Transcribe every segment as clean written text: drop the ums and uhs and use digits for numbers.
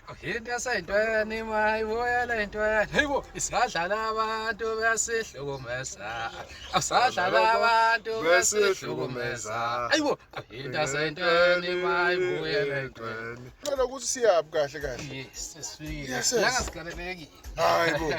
Into yaseyintweni mayibuya le nto yani. Hayibo, isadlala abantu besihlukumeza. Asadlala abantu besihlukumeza. Hayibo, into yaseyintweni mayibuya le nto. Ngicela ukuthi siyabi kahle kahle. Yes, sesifike. La ngasigaleleki. Hayibo.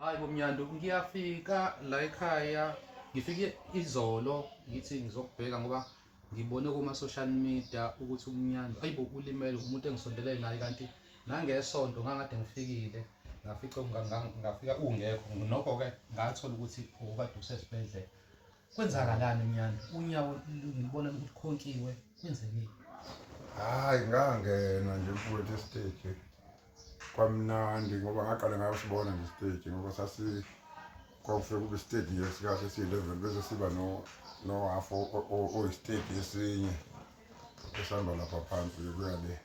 Hayi bomnyando ngiyafika la ekhaya ngifike izolo ngithi ngizokubheka ngoba ngibone kuma social media ukuthi umnyando ayibo ulimele umuntu engisondelene naye kanti nangesonto ngangade ngifikile ngafika ungekho nokho ke ngathola ukuthi ukade usesibhedlela kwenzakalani umnyando unyawo ngibona ukuthi khonkiwe kwenzekile Hayi ngangena nje mfowethu estage kwamnandi ngoba ngaqala ngayosibona ngestage ngoba kwafika kube stage nje sikahle si11 bese siba no half o stage esinye esihamba lapha phansi kuya le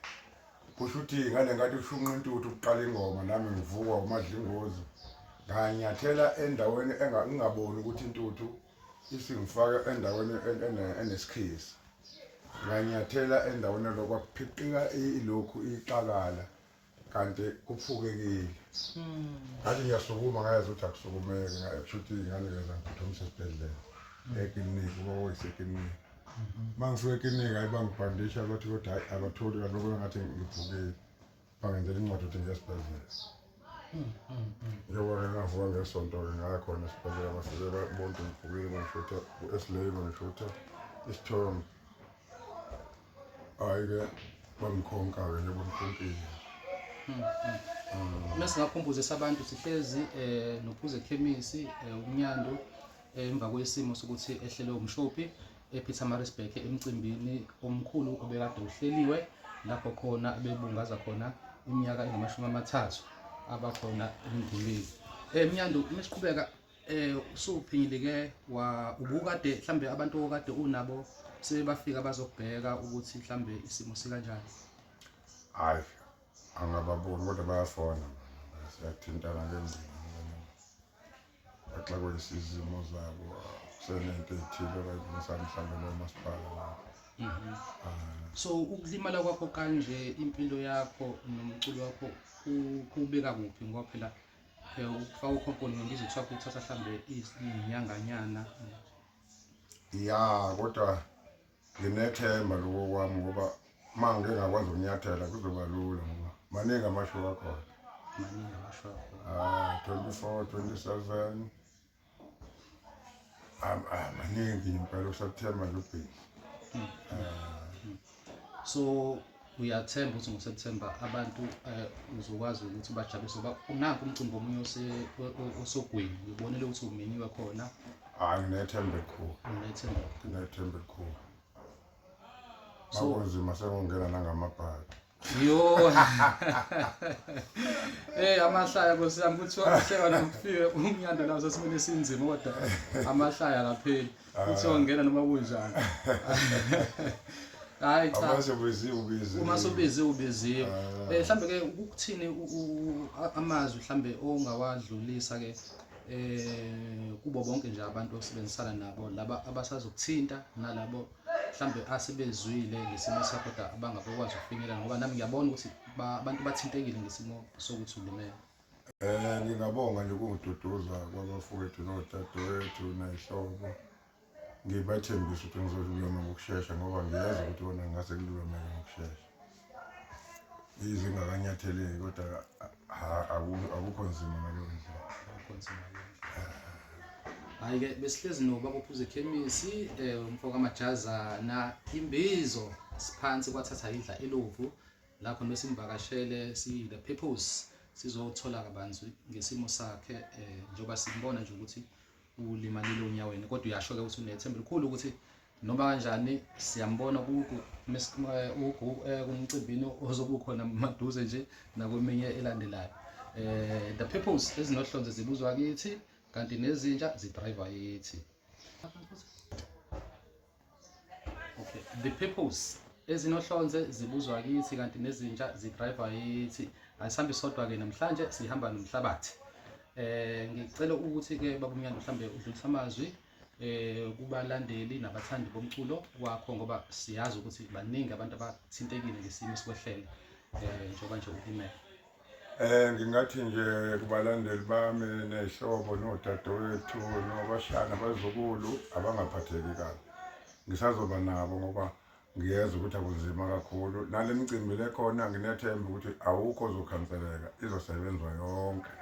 kusho ukuthi ngale ngathi ushunqa intuthu uqala ingoma nami ngivukwa umadlingozi nganyathela endaweni engingaboni ukuthi intuthu isingifaka endaweni enesikhisi nganyathela endaweni lokwaphiqika ilokhu iqakala kanti kuphukekile ngathi ngiyasukuma ngayazi ukuthi akusukumeke ngathi nganikeza ngithomise esibhedlela ekliniki ngoba oyisekliniki mangifike ekliniki ayibangibhandisha bathi kodwa hayi abatholi kaloko ngathi ngiphukile bangenzela incwadi ukuthi ngiyesibhedlela njengoba ngavuka ngesonto-ke ngaya khona esibhedlela bafike bonke ngiphukile bangishutha esilei bangishutha isithombe hhayi-ke bangikhonka-ke nje bangikhonkile Mesingakhumbuzisa abantu sihlezi nophuze ekhemisi umnyando emva kwesimo sokuthi ehlelwe umshophi ePietermaritzburg emcimbini omkhulu obekade uhleliwe lapho khona bebungaza khona iminyaka engu30 abakhona emndulini. Mnyando mesiqhubeka usuphinyile ke ubukade mhlambe abantu okade unabo sebafika bazokubheka ukuthi mhlambe isimo sikanjani. Hayi angababoni kodwa bayafona siyathintana ngendlela baxakwe isizimo zabo senento ethile abayilungisana mhlawumbe nomasipala So ukulimala kwakho kanje impilo yakho nomculo wakho kubeka kuphi ngoba phela ukufaka ukhomponi ngizwe kuthiwa kuthatha mhlambe izinyanganyana ya kodwa nginethemba lokho kwami ngoba mangike ngakwazi ukunyathela kuzoba lula ngoba maningi amasho akhona 24 27 maningi impela uSeptember nje ubheki so uyathemba ukuthi ngoSeptember abantu uzokwazi ukuthi bajabulise ngoba unakho umcimbi omunye osogwini ngibonile ukuthi umeniwe khona nginethemba elikhulu elikhulu makunzima sekungena nangamabhadi yo amahlaya nkosiyami kuthiwa kuhleka nokufika umnyando nawo sesimele sinzima kodwa amahlaya akapheli kuthiwa ngena noma kunjani hayi cha uma sobiziwe ubiziwe mhlambe ke ukuthini amazwi mhlambe ongawadlulisa ke kubo bonke nje abantu osebenzisana nabo laba abasazokuthinta nalabo mhlambe asebezwile ngesimo sakho kodwa abangakwazi ukufinyelela ngoba nami ngiyabona ukuthi abantu bathintekile ngesimo sokuthi ulimele. Ngingabonga nje ukungiduduza kwabafowethu nodadewethu nayihlobo ngibathembisa ukuthi ngizolulama ngokushesha ngoba ngiyazi ukuthi wona ngase kululame ngokushesha yize ngakanyatheleki kodwa akukho nzima ngaleyo ndlela. Hayi ke besihlezi nobaba ophuze ekhemisi umfoko amajazana imbizo siphansi kwathatha idla elovu la khona besimvakashele si the purpose sizothola kabanzi ngesimo sakhe njengoba simbona nje ukuthi ulimalile unyaweni kodwa uyasho ke ukuthi unethemba elikhulu ukuthi noma kanjani siyambona kumcimbini ozobukhona maduze nje nakweminye elandelayo. The purpose ezinohlonze zibuzwa kithi kanti nezintsha zidrayiva yithi. Okay, the purpose ezinohlonze zibuzwa kithi kanti nezintsha zidrayiva yithi. Asihambe sodwa ke namhlanje sihamba nomhlabathi. Ngicela ukuthi ke baba uMyando mhlambe udlulisa amazwi kubalandeli nabathandi bomculo wakho ngoba siyazi ukuthi baningi abantu abathintekile ngesimo esikwehlela njengoba nje ulimele. Ngingathi nje kubalandeli bami nehlobo nodadewethu nobashana bazukulu abangaphatheki kahle. Ngisazoba nabo ngoba ngiyeza ukuthi akunzima kakhulu. Nale micimbi lekhona nginethemba ukuthi awukho ozokhanseleka, izosebenzwa yonke.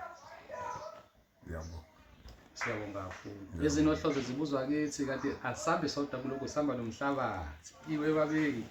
Yabo. Siyabonga kakhulu. Ezinohlonze zibuzwa kithi kanti asihambe sodwa kuloko sihamba nomhlabathi. Iwe babeki.